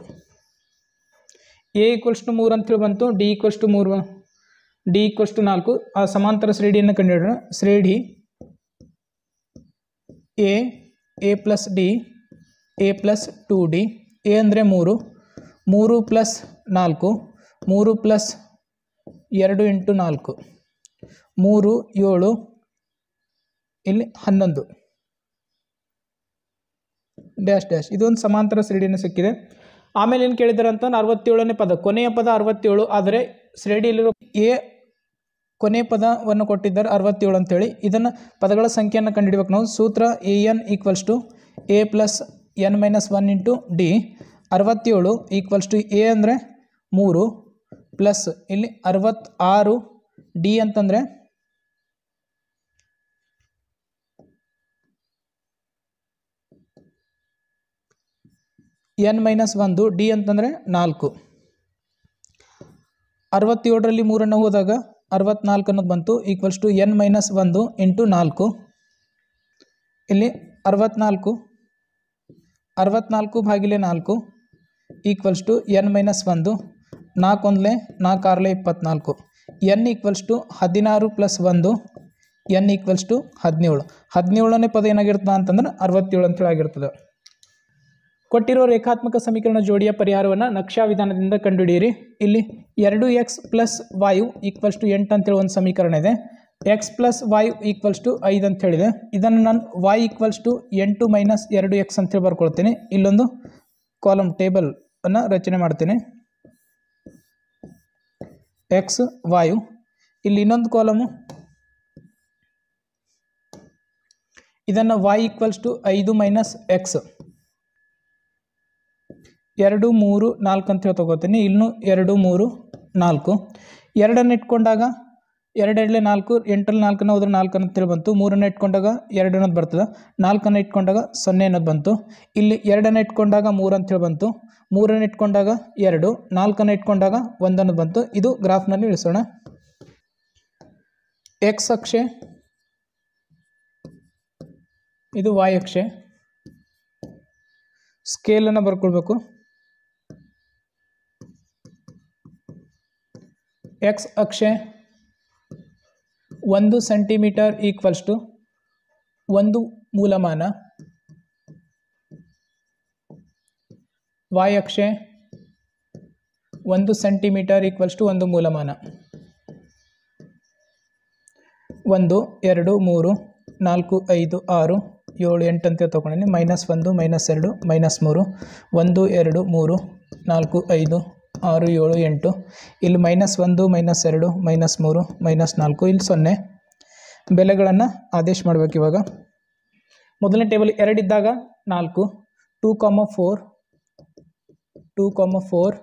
a equals to 3 ಅಂತೇಳಿ ಬಂತು. d equals to 3 d equals to 4. ಆ ಸಮಾಂತರ ಶ್ರೇಣಿಯನ್ನು ಕಂಡುಹಿಡಿಯೋಣ. ಶ್ರೇಣಿ a plus d a plus 2d. a ಅಂದರೆ 3 3 ಪ್ಲಸ್ 4 3 ಪ್ಲಸ್ 2 ಇಂಟು 4 3 7 ಇಲ್ಲಿ 11 dash dash. ಇದೊಂದು ಸಮಾಂತರ ಶ್ರೇಣಿಯನ್ನು ಸಿಕ್ಕಿದೆ. ಆಮೇಲೆ ಏನು ಕೇಳಿದ್ದಾರೆ ಅಂತ 67ನೇ ಪದ ಕೊನೆಯ ಪದ 67 ಆದರೆ ಶ್ರೇಣಿಯಲ್ಲಿರೋ ಎ ಕೊನೆಯ ಪದವನ್ನು ಕೊಟ್ಟಿದ್ದಾರೆ 67 ಅಂತೇಳಿ. ಇದನ್ನು ಪದಗಳ ಸಂಖ್ಯೆಯನ್ನು ಕಂಡುಹಿಡಬೇಕು ನಾವು. ಸೂತ್ರ an equals to a plus n minus 1 into d. 67 equals to a ಅಂದರೆ 3 ಪ್ಲಸ್ ಇಲ್ಲಿ 66 ಡಿ ಅಂತಂದರೆ n ಮೈನಸ್ 1 ಡಿ ಅಂತಂದರೆ 4. 67ರಲ್ಲಿ 3 ಹೋದಾಗ 64 ಅನ್ನೋದು ಬಂತು equals to n minus 1 into 4. ಇಲ್ಲಿ 64/4 ಈಕ್ವಲ್ಸ್ ಟು n ಮೈನಸ್ 1 4 ಒಂದಲೇ 4 ಆರಲೇ 24. n equals to 16 plus 1 n equals to 17. 17ನೇ ಪದ ಏನಾಗಿರ್ತದೆ ಅಂತಂದ್ರೆ 67 ಅಂತೇಳಿ ಆಗಿರ್ತದೆ. ಕೊಟ್ಟಿರೋ ರೇಖಾತ್ಮಕ ಸಮೀಕರಣ ಜೋಡಿಯ ಪರಿಹಾರವನ್ನು ನಕ್ಷಾ ವಿಧಾನದಿಂದ ಕಂಡುಹಿಡಿಯಿರಿ. ಇಲ್ಲಿ 2x plus y equals to 8 ಅಂತೇಳಿ ಒಂದು ಸಮೀಕರಣ ಇದೆ. x plus y equals to 5 ಅಂತ ಹೇಳಿದೆ. ಇದನ್ನು ನಾನು y equals to 8 minus 2x ಅಂತೇಳಿ ಬರ್ಕೊಳ್ತೀನಿ. ಇಲ್ಲೊಂದು ಕಾಲಮ್ ಟೇಬಲ್ ಅನ್ನು ರಚನೆ ಮಾಡ್ತೀನಿ. x y ಇಲ್ಲಿ ಇನ್ನೊಂದು ಕಾಲಮು ಇದನ್ನು y equals to 5 minus x 2 3 4 ಅಂತೇಳಿ ತೊಗೋತೀನಿ. ಇನ್ನು 2 3 4 2ಅನ್ನು ಇಟ್ಕೊಂಡಾಗ 2 ಎರಡಲೇ 4 8ರಲ್ಲಿ 4 ಹೋದ್ರೆ 4 ಅಂತೇಳಿ ಬಂತು. 3ಅನ್ನು ಇಟ್ಕೊಂಡಾಗ 2 ಅನ್ನೋದು ಬರ್ತದೆ. 4ಅನ್ನು ಇಟ್ಕೊಂಡಾಗ 0 ಅನ್ನೋದು ಬಂತು. ಇಲ್ಲಿ 2ಅನ್ನು ಇಟ್ಕೊಂಡಾಗ 3 ಅಂತೇಳಿ ಬಂತು. 3ಅನ್ನು ಇಟ್ಕೊಂಡಾಗ 2 4ಅನ್ನು ಇಟ್ಕೊಂಡಾಗ 1 ಅನ್ನೋದು ಬಂತು. ಇದು ಗ್ರಾಫ್ನಲ್ಲಿ ಇಳಿಸೋಣ. x ಅಕ್ಷೆ ಇದು y ಅಕ್ಷೆ. ಸ್ಕೇಲನ್ನು ಬರ್ಕೊಳ್ಬೇಕು. x ಅಕ್ಷೆ 1 ಸೆಂಟಿಮೀಟರ್ ಈಕ್ವಲ್ಸ್ ಟು 1 ಮೂಲಮಾನ. y ಅಕ್ಷೆ 1 ಸೆಂಟಿಮೀಟರ್ ಈಕ್ವಲ್ಸ್ ಟು 1 ಮೂಲಮಾನ. 1 2 3 4 5 6 7 8 ಅಂತ ತೊಗೊಂಡಿನಿ. -1 -2 -3 1 2 3 4 5 6 7 8 ಇಲ್ಲಿ -1 -2 -3 -4 ಇಲ್ಲಿ 0 ಬೆಲೆಗಳನ್ನು ಆದೇಶ ಮಾಡಬೇಕು. ಇವಾಗ ಮೊದಲನೇ ಟೇಬಲ್ 2 ಇದ್ದಾಗ 4 2, 4 2, 4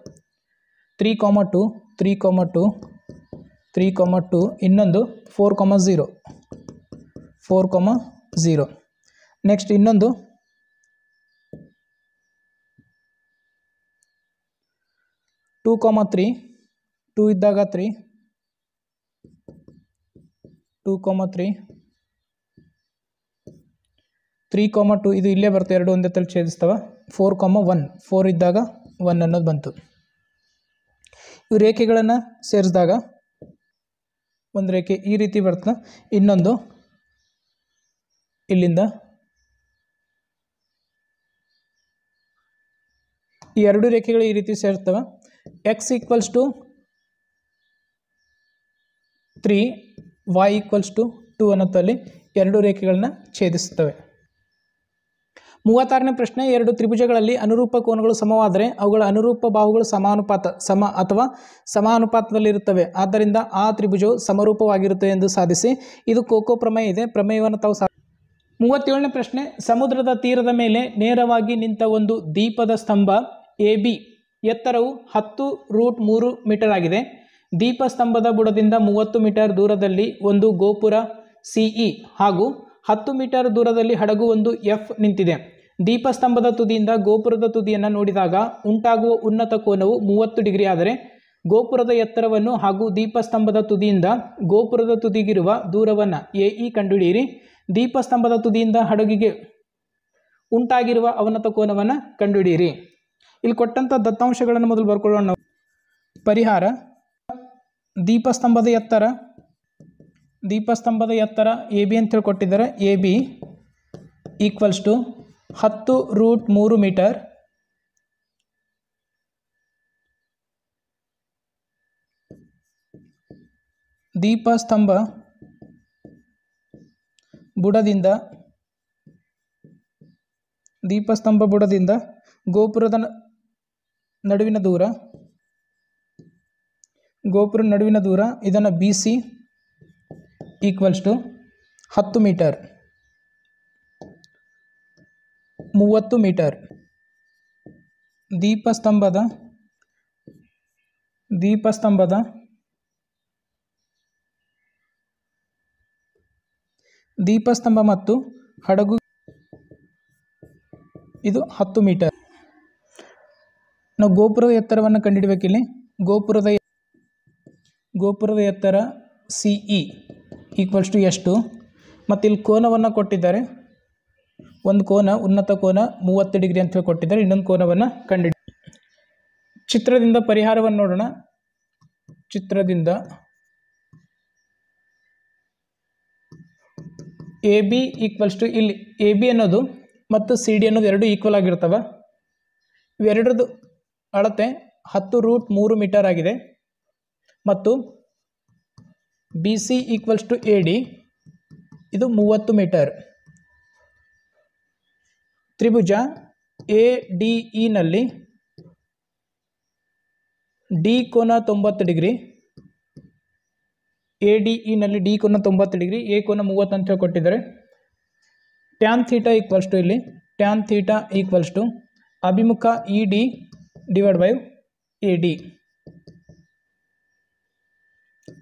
3, 2 3, 2 3,2 ಇನ್ನೊಂದು 4,0 4,0 ನೆಕ್ಸ್ಟ್ ಇನ್ನೊಂದು 2,3 2 ಇದ್ದಾಗ 3 2,3 3,2 ಇದು ಇಲ್ಲೇ ಬರುತ್ತೆ, ಎರಡು ಒಂದೇ ತಲೆ ಛೇದಿಸ್ತವೆ. 4,1 4 ಇದ್ದಾಗ 1 ಅನ್ನೋದು ಬಂತು. ಇವು ರೇಖೆಗಳನ್ನು ಸೇರಿಸಿದಾಗ ಒಂದು ರೇಖೆ ಈ ರೀತಿ ಬರ್ತದೆ, ಇನ್ನೊಂದು ಇಲ್ಲಿಂದ ಈ ಎರಡು ರೇಖೆಗಳು ಈ ರೀತಿ ಸೇರ್ತವೆ. x = 3 y = 2 ಅನ್ನೋದಲ್ಲಿ ಎರಡು ರೇಖೆಗಳನ್ನ ಛೇದಿಸುತ್ತವೆ. 36ನೇ ಪ್ರಶ್ನೆ, ಎರಡು ತ್ರಿಭುಜಗಳಲ್ಲಿ ಅನುರೂಪ ಕೋನಗಳು ಸಮವಾದರೆ ಅವುಗಳ ಅನುರೂಪ ಬಾಹುಗಳು ಸಮ ಅಥವಾ ಸಮಾನುಪಾತದಲ್ಲಿರುತ್ತವೆ. ಆದ್ದರಿಂದ ಆ ತ್ರಿಭುಜವು ಸಮರೂಪವಾಗಿರುತ್ತೆ ಎಂದು ಸಾಧಿಸಿ. ಇದು ಕೋಕೋ ಪ್ರಮೇಯ ಇದೆ. ಪ್ರಮೇಯವನ್ನು ತಾವು 37ನೇ ಪ್ರಶ್ನೆ, ಸಮುದ್ರದ ತೀರದ ಮೇಲೆ ನೇರವಾಗಿ ನಿಂತ ಒಂದು ದೀಪದ ಸ್ತಂಭ AB ಎತ್ತರವು 10√3 ಮೀಟರ್ ಆಗಿದೆ. ದೀಪಸ್ತಂಭದ ಬುಡದಿಂದ 30 ಮೀಟರ್ ದೂರದಲ್ಲಿ ಒಂದು ಗೋಪುರ CE ಹಾಗೂ 10 ಮೀಟರ್ ದೂರದಲ್ಲಿ ಹಡಗು ಒಂದು F ನಿಂತಿದೆ. ದೀಪಸ್ತಂಭದ ತುದಿಯಿಂದ ಗೋಪುರದ ತುದಿಯನ್ನು ನೋಡಿದಾಗ ಉಂಟಾಗುವ ಉನ್ನತ ಕೋನವು 30 ಡಿಗ್ರಿ ಆದರೆ ಗೋಪುರದ ಎತ್ತರವನ್ನು ಹಾಗೂ ದೀಪಸ್ತಂಭದ ತುದಿಯಿಂದ ಗೋಪುರದ ತುದಿಗಿರುವ ದೂರವನ್ನು AE ಕಂಡುಹಿಡಿಯಿರಿ. ದೀಪಸ್ತಂಭದ ತುದಿಯಿಂದ ಹಡಗಿಗೆ ಉಂಟಾಗಿರುವ ಅವನತ ಕೋನವನ್ನು ಕಂಡುಹಿಡಿಯಿರಿ. ಇಲ್ಲಿ ಕೊಟ್ಟಂಥ ದತ್ತಾಂಶಗಳನ್ನು ಮೊದಲು ಬರ್ಕೊಳ್ಳೋಣ ನಾವು. ಪರಿಹಾರ: ದೀಪಸ್ತಂಭದ ಎತ್ತರ AB ಅಂತೇಳಿ ಕೊಟ್ಟಿದ್ದಾರೆ. AB = 10√3 metre. ದೀಪಸ್ತಂಭ ಬುಡದಿಂದ ಗೋಪುರದ ನಡುವಿನ ದೂರ ಇದನ್ನು BC = 10 ಮೀಟರ್ 30 ಮೀಟರ್. ದೀಪಸ್ತಂಭದ ಮತ್ತು ಹಡಗು ಇದು 10 ಮೀಟರ್. ನಾವು ಗೋಪುರದ ಎತ್ತರವನ್ನು ಕಂಡುಹಿಡಬೇಕಿಲ್ಲಿ. ಗೋಪುರದ ಎತ್ತರ CE = ಎಷ್ಟು? ಮತ್ತು ಇಲ್ಲಿ ಕೋನವನ್ನು ಕೊಟ್ಟಿದ್ದಾರೆ. ಒಂದು ಕೋನ ಉನ್ನತ ಕೋನ 30 ಡಿಗ್ರಿ ಅಂತ ಹೇಳಿ ಕೊಟ್ಟಿದ್ದಾರೆ. ಇನ್ನೊಂದು ಕೋನವನ್ನು ಕಂಡುಹಿಡಿ. ಚಿತ್ರದಿಂದ ಪರಿಹಾರವನ್ನು ನೋಡೋಣ. ಚಿತ್ರದಿಂದ AB = ಇಲ್ಲಿ AB ಅನ್ನೋದು ಮತ್ತು CD ಅನ್ನೋದು ಎರಡು ಈಕ್ವಲ್ ಆಗಿರ್ತವೆ. ಇವೆರಡರದ್ದು ಅಳತೆ 10√3 ಮೀಟರ್ ಆಗಿದೆ. ಮತ್ತು BC = AD ಇದು 30 ಮೀಟರ್. ತ್ರಿಭುಜ ADE ನಲ್ಲಿ D ಕೋನ 90 ಡಿಗ್ರಿ. ADE ನಲ್ಲಿ D ಕೋನ 90 ಡಿಗ್ರಿ, A ಕೋನ 30 ಅಂತ ಕೊಟ್ಟಿದ್ದಾರೆ. tan θ = ಇಲ್ಲಿ tan θ = ಅಭಿಮುಖ ED / AD.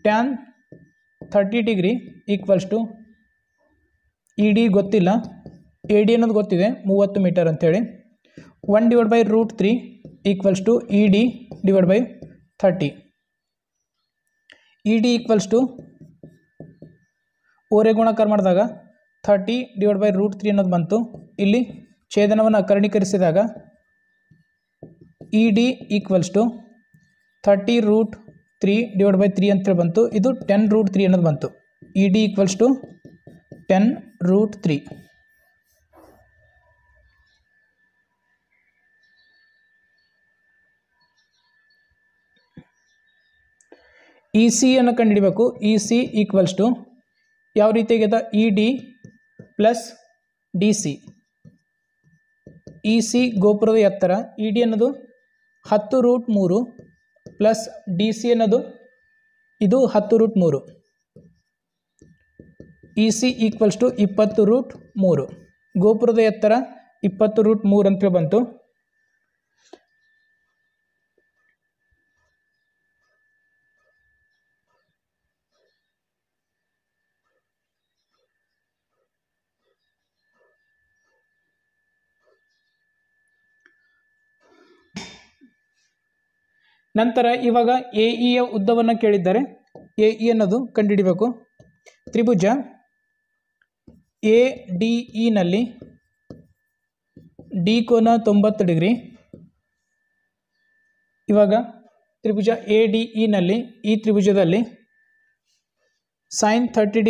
tan 30 degree = ED ಗೊತ್ತಿಲ್ಲ, AD ಅನ್ನೋದು ಗೊತ್ತಿದೆ 30 ಮೀಟರ್ ಅಂಥೇಳಿ. 1/√3 = ED / 30. ED = ಓರೆ ಗುಣಾಕಾರ ಮಾಡಿದಾಗ 30/√3 ಅನ್ನೋದು ಬಂತು. ಇಲ್ಲಿ ಛೇದನವನ್ನು ಕರ್ಣೀಕರಿಸಿದಾಗ ED = 30√3/3 ಅಂತೇಳಿ ಬಂತು. ಇದು 10√3 ಅನ್ನೋದು ಬಂತು. ED = 10√3. EC ಅನ್ನು ಕಂಡುಹಿಡಬೇಕು. EC = ಯಾವ ರೀತಿಯಾಗಿದೆ? ED + DC. EC ಗೋಪುರದ ಎತ್ತರ, ED ಅನ್ನೋದು 10√3 ಪ್ಲಸ್ DC ಅನ್ನೋದು ಇದು 10√3. EC = 20√3. ಗೋಪುರದ ಎತ್ತರ 20√3 ಅಂತ ಬಂತು. ನಂತರ ಇವಾಗ ಎ ಇಯ ಉದ್ದವನ್ನು ಕೇಳಿದ್ದಾರೆ. ಎ ಇ ಅನ್ನೋದು ಕಂಡುಹಿಡಿಬೇಕು. ತ್ರಿಭುಜ ಎ ಡಿ ಇನಲ್ಲಿ ಡಿ ಕೋನ 90 ಡಿಗ್ರಿ. ಇವಾಗ ತ್ರಿಭುಜ ಎ ಡಿ ಇನಲ್ಲಿ ಈ ತ್ರಿಭುಜದಲ್ಲಿ ಸೈನ್ 30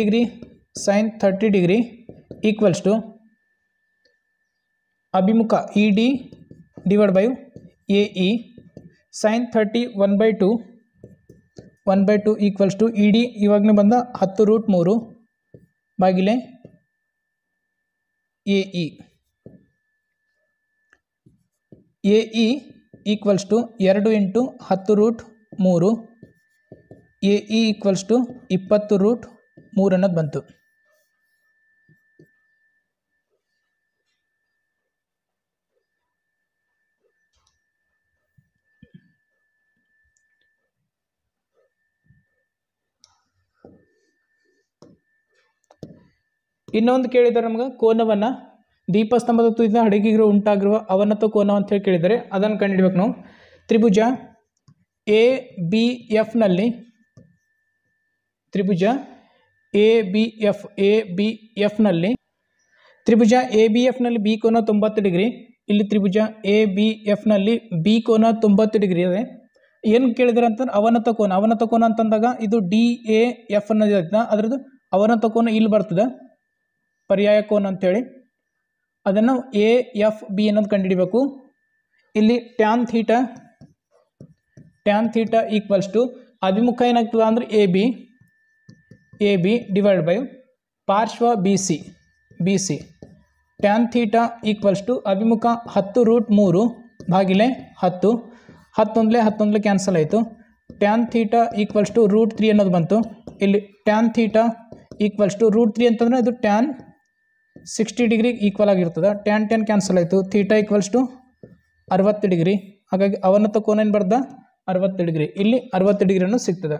ಡಿಗ್ರಿ ಈಕ್ವಲ್ಸ್ ಟು ಅಭಿಮುಖ E D divide by A E sine 30 1/2 equals to E D ಇವಾಗಲೇ ಬಂದ 10√3 ಭಾಗಿಲೆ A E. A E equals to 2 × 10√3 A E equals to 20√3 ಅನ್ನೋದು ಬಂತು. ಇನ್ನೊಂದು ಕೇಳಿದ್ದಾರೆ ನಮಗೆ ಕೋನವನ್ನು ದೀಪಸ್ತಂಭದ ತುದಿಯಿಂದ ಹಡಗಿಗಿರುವ ಉಂಟಾಗಿರುವ ಅವನತ ಕೋನ ಅಂತ ಹೇಳಿ ಕೇಳಿದರೆ ಅದನ್ನು ಕಂಡುಹಿಡಬೇಕು ನಾವು. ತ್ರಿಭುಜ ಎ ಬಿ ಎಫ್ನಲ್ಲಿ ತ್ರಿಭುಜ ಎ ಬಿ ಎಫ್ನಲ್ಲಿ ಬಿ ಕೋನ 90 ಡಿಗ್ರಿ. ಇಲ್ಲಿ ತ್ರಿಭುಜ ಎ ಬಿ ಎಫ್ನಲ್ಲಿ ಬಿ ಕೋನ 90 ಡಿಗ್ರಿ ಇದೆ. ಏನು ಕೇಳಿದರೆ ಅಂತಂದ್ರೆ ಅವನತ ಕೋನ ಅಂತಂದಾಗ ಇದು ಡಿ ಎ ಎಫ್ ಅನ್ನೋದು ಅದರದ್ದು ಅವನತ ಕೋನ ಇಲ್ಲಿ ಬರ್ತದೆ, ಪರ್ಯಾಯ ಕೋನ ಅಂತೇಳಿ. ಅದನ್ನು ಎ ಎಫ್ ಬಿ ಅನ್ನೋದು ಕಂಡುಹಿಡಬೇಕು. ಇಲ್ಲಿ ಟ್ಯಾನ್ ಥೀಟಾ ಈಕ್ವಲ್ಸ್ ಟು ಅಭಿಮುಖ ಏನಾಗ್ತದೆ ಅಂದರೆ ಎ ಬಿ ಡಿವೈಡ್ ಬೈ ಪಾರ್ಶ್ವ B C tan theta equals to ಅಭಿಮುಖ 10√3 ಭಾಗಿಲೆ 10 11 ಕ್ಯಾನ್ಸಲ್ ಆಯಿತು. ಟ್ಯಾನ್ ಥೀಟಾ ಈಕ್ವಲ್ಸ್ ಟು √3 ಅನ್ನೋದು ಬಂತು. ಇಲ್ಲಿ ಟ್ಯಾನ್ ಥೀಟಾ ಈಕ್ವಲ್ಸ್ ಟು √3 ಅಂತಂದರೆ ಇದು ಟ್ಯಾನ್ 60 ಡಿಗ್ರಿ ಈಕ್ವಲ್ ಆಗಿರ್ತದೆ. ಟ್ಯಾನ್ ಕ್ಯಾನ್ಸಲ್ ಆಯಿತು. Theta equals to 60 degree. ಹಾಗಾಗಿ ಅವನತ ಕೋನ ಏನು ಬರ್ದ 60 ಡಿಗ್ರಿ. ಇಲ್ಲಿ 60 ಡಿಗ್ರಿಯನ್ನು ಸಿಗ್ತದೆ.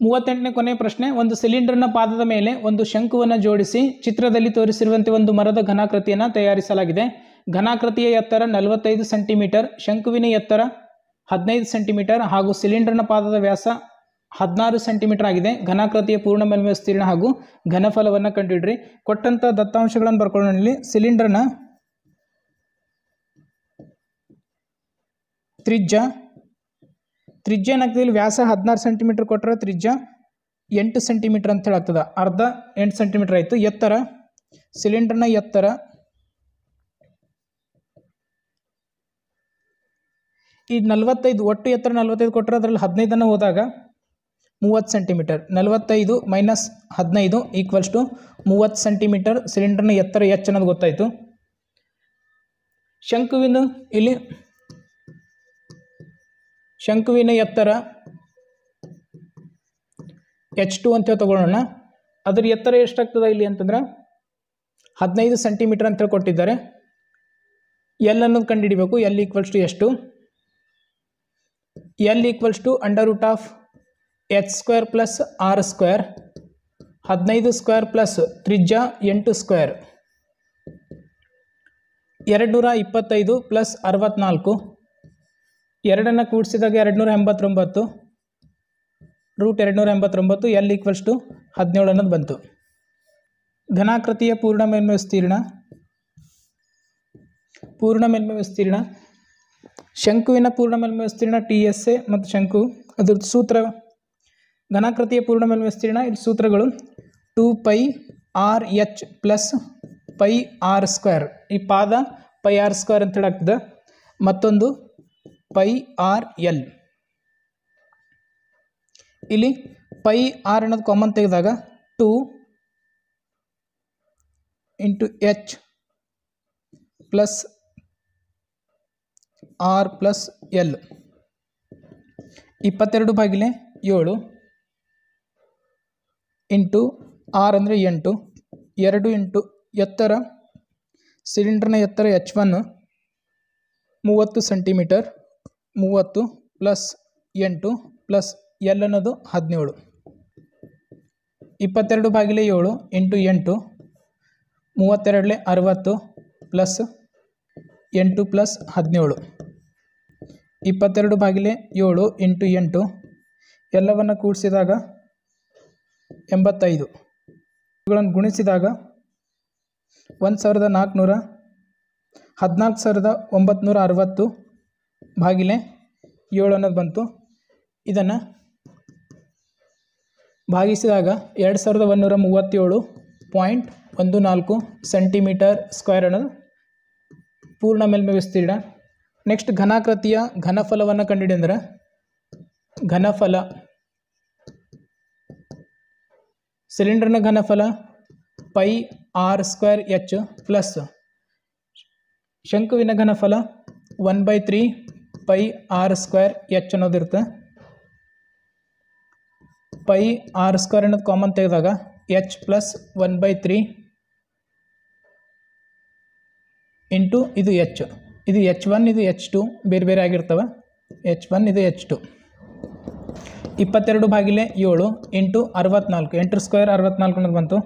ಮೂವತ್ತೆಂಟನೇ ಕೊನೆಯ ಪ್ರಶ್ನೆ. ಒಂದು ಸಿಲಿಂಡರ್ನ ಪಾದದ ಮೇಲೆ ಒಂದು ಶಂಕುವನ್ನು ಜೋಡಿಸಿ ಚಿತ್ರದಲ್ಲಿ ತೋರಿಸಿರುವಂತೆ ಒಂದು ಮರದ ಘನಾಕೃತಿಯನ್ನು ತಯಾರಿಸಲಾಗಿದೆ. ಘನಾಕೃತಿಯ ಎತ್ತರ 45 ಸೆಂಟಿಮೀಟರ್, ಶಂಕುವಿನ ಎತ್ತರ 15 ಸೆಂಟಿಮೀಟರ್ ಹಾಗೂ ಸಿಲಿಂಡರ್ನ ಪಾದದ ವ್ಯಾಸ 16 ಸೆಂಟಿಮೀಟರ್ ಆಗಿದೆ. ಘನಾಕೃತಿಯ ಪೂರ್ಣ ಮೇಲ್ಮೈ ವಿಸ್ತೀರ್ಣ ಹಾಗೂ ಘನಫಲವನ್ನು ಕಂಡುಹಿಡ್ರಿ. ಕೊಟ್ಟಂಥ ದತ್ತಾಂಶಗಳನ್ನು ಬರ್ಕೊಳ್ಳೋಣ. ಇಲ್ಲಿ ಸಿಲಿಂಡರ್ನ ತ್ರಿಜ್ಯ ಏನಾಗ್ತದೆ, ಇಲ್ಲಿ ವ್ಯಾಸ 16 ಸೆಂಟಿಮೀಟರ್ ಕೊಟ್ಟರೆ ತ್ರಿಜ್ಯ 8 ಸೆಂಟಿಮೀಟರ್ ಅಂತ ಹೇಳಾಗ್ತದೆ. ಅರ್ಧ 8 ಸೆಂಟಿಮೀಟರ್ ಆಯಿತು. ಎತ್ತರ ಸಿಲಿಂಡರ್ನ ಎತ್ತರ ಈ 45 ಒಟ್ಟು ಎತ್ತರ 45 ಕೊಟ್ಟರೆ ಅದರಲ್ಲಿ 15 ಹೋದಾಗ 30 centimetre. 45 minus 15 equals to 30 centimetre. ಸಿಲಿಂಡರ್ನ ಎತ್ತರ ಎಚ್ ಅನ್ನೋದು ಗೊತ್ತಾಯಿತು. ಶಂಕುವಿನ ಎತ್ತರ H2 ಅಂತ ತಗೊಳ್ಳೋಣ. ಅದರ ಎತ್ತರ ಎಷ್ಟಾಗ್ತದೆ ಇಲ್ಲಿ ಅಂತಂದ್ರೆ 15 ಸೆಂಟಿಮೀಟರ್ ಅಂತ ಕೊಟ್ಟಿದ್ದಾರೆ. ಎಲ್ ಅನ್ನೋದು ಕಂಡುಹಿಡಿಬೇಕು. ಎಲ್ ಈಕ್ವಲ್ಸ್ ಟು ಎಷ್ಟು? L equals to √h² plus r², 15² plus ತ್ರಿಜ್ಯ 8², 225 ಪ್ಲಸ್ 64, 2 ಕೂಡಿಸಿದಾಗ 289, √289. ಎಲ್ ಈಕ್ವಲ್ಸ್ ಟು 17 ಅನ್ನೋದು ಬಂತು. ಘನಾಕೃತಿಯ ಪೂರ್ಣ ಮೇಲ್ಮೈ ವಿಸ್ತೀರ್ಣ ಶಂಕುವಿನ ಪೂರ್ಣ ಮೇಲ್ಮೈ ವಿಸ್ತೀರ್ಣ TSA ಮತ್ತು ಶಂಕು ಅದ್ರದ್ದು ಸೂತ್ರ. ಘನಾಕೃತಿಯ ಪೂರ್ಣ ಮೇಲ್ಮೈ ವಿಸ್ತೀರ್ಣ ಇಲ್ಲಿ ಸೂತ್ರಗಳು 2πRh ಪ್ಲಸ್ πr². ಈ ಪಾದ πr² ಅಂತ ಹೇಳಾಗ್ತದೆ. ಮತ್ತೊಂದು πrl. ಇಲ್ಲಿ πr ಅನ್ನೋದು ಕಾಮನ್ ತೆಗೆದಾಗ 2 × h plus r plus L 22/7 into r ಅಂದರೆ 8, 2 ಇಂಟು ಎತ್ತರ ಸಿಲಿಂಡರ್ನ ಎತ್ತರ H1 30 centimetre, 30 plus 8 plus L ಅನ್ನೋದು 17. 22/7 ಇಂಟು 8, 32 60, ಪ್ಲಸ್ 8 ಪ್ಲಸ್ 17 22 ಭಾಗಿಲೆ 7 ಇಂಟು 8 ಎಲ್ಲವನ್ನು ಕೂಡಿಸಿದಾಗ 85 ಇವುಗಳನ್ನು ಗುಣಿಸಿದಾಗ 1400 14960 ಭಾಗಿಲೆ 7 ಅನ್ನೋದು ಬಂತು. ಇದನ್ನು ಭಾಗಿಸಿದಾಗ 2137.14 ಸೆಂಟಿಮೀಟರ್ ಸ್ಕ್ವೇರ್ ಅನ್ನೋದು ಪೂರ್ಣ ಮೇಲ್ಮೈ ವಿಸ್ತೀರ್ಣ. ನೆಕ್ಸ್ಟ್ ಘನಾಕೃತಿಯ ಘನಫಲವನ್ನು ಕಂಡುಹಿಡಿದ್ರೆ ಘನಫಲ ಸಿಲಿಂಡರ್ನ ಘನಫಲ pi R square H plus ಶಂಕುವಿನ ಘನಫಲ 1/3 ಪೈ ಆರ್ ಸ್ಕ್ವೇರ್ ಎಚ್ ಅನ್ನೋದಿರುತ್ತೆ. ಪೈ ಆರ್ ಸ್ಕ್ವೇರ್ ಅನ್ನೋದು ಕಾಮನ್ ತೆಗೆದಾಗ ಎಚ್ ಪ್ಲಸ್ 1/3 ಇಂಟು ಇದು ಎಚ್, ಇದು H1 ಇದು H2 ಬೇರೆ ಬೇರೆ ಆಗಿರ್ತವೆ. H1 ಇದು H2 22 ಭಾಗಿಲೆ 7 ಇಂಟು 64 8 ಸ್ಕ್ವೇರ್ 64 ಅನ್ನೋದು ಬಂತು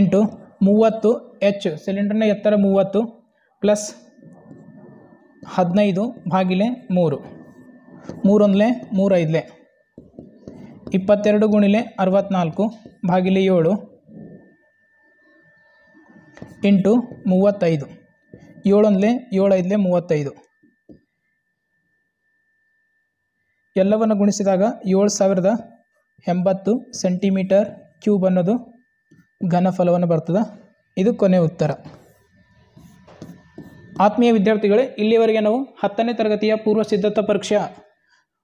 ಇಂಟು 30 ಎಚ್ ಸಿಲಿಂಡರ್ನ ಎತ್ತರ 30 ಪ್ಲಸ್ 15 ಭಾಗಿಲೆ 3 3 1 3 5 22 ಗುಣಿಲೆ 64 ಭಾಗಿಲೆ 7 ಇಂಟು 35 7 1 7 5 35 ಎಲ್ಲವನ್ನು ಗುಣಿಸಿದಾಗ 7080 ಸೆಂಟಿಮೀಟರ್ ಕ್ಯೂಬ್ ಅನ್ನೋದು ಘನಫಲವನ್ನು ಬರ್ತದೆ. ಇದು ಕೊನೆಯ ಉತ್ತರ. ಆತ್ಮೀಯ ವಿದ್ಯಾರ್ಥಿಗಳೇ, ಇಲ್ಲಿಯವರೆಗೆ ನಾವು 10ನೇ ತರಗತಿಯ ಪೂರ್ವ ಸಿದ್ಧತಾ ಪರೀಕ್ಷಾ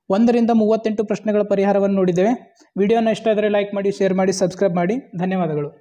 1ರಿಂದ 38 ಪ್ರಶ್ನೆಗಳ ಪರಿಹಾರವನ್ನು ನೋಡಿದ್ದೇವೆ. ವಿಡಿಯೋನ ಇಷ್ಟ ಆದರೆ ಲೈಕ್ ಮಾಡಿ, ಶೇರ್ ಮಾಡಿ, ಸಬ್ಸ್ಕ್ರೈಬ್ ಮಾಡಿ. ಧನ್ಯವಾದಗಳು.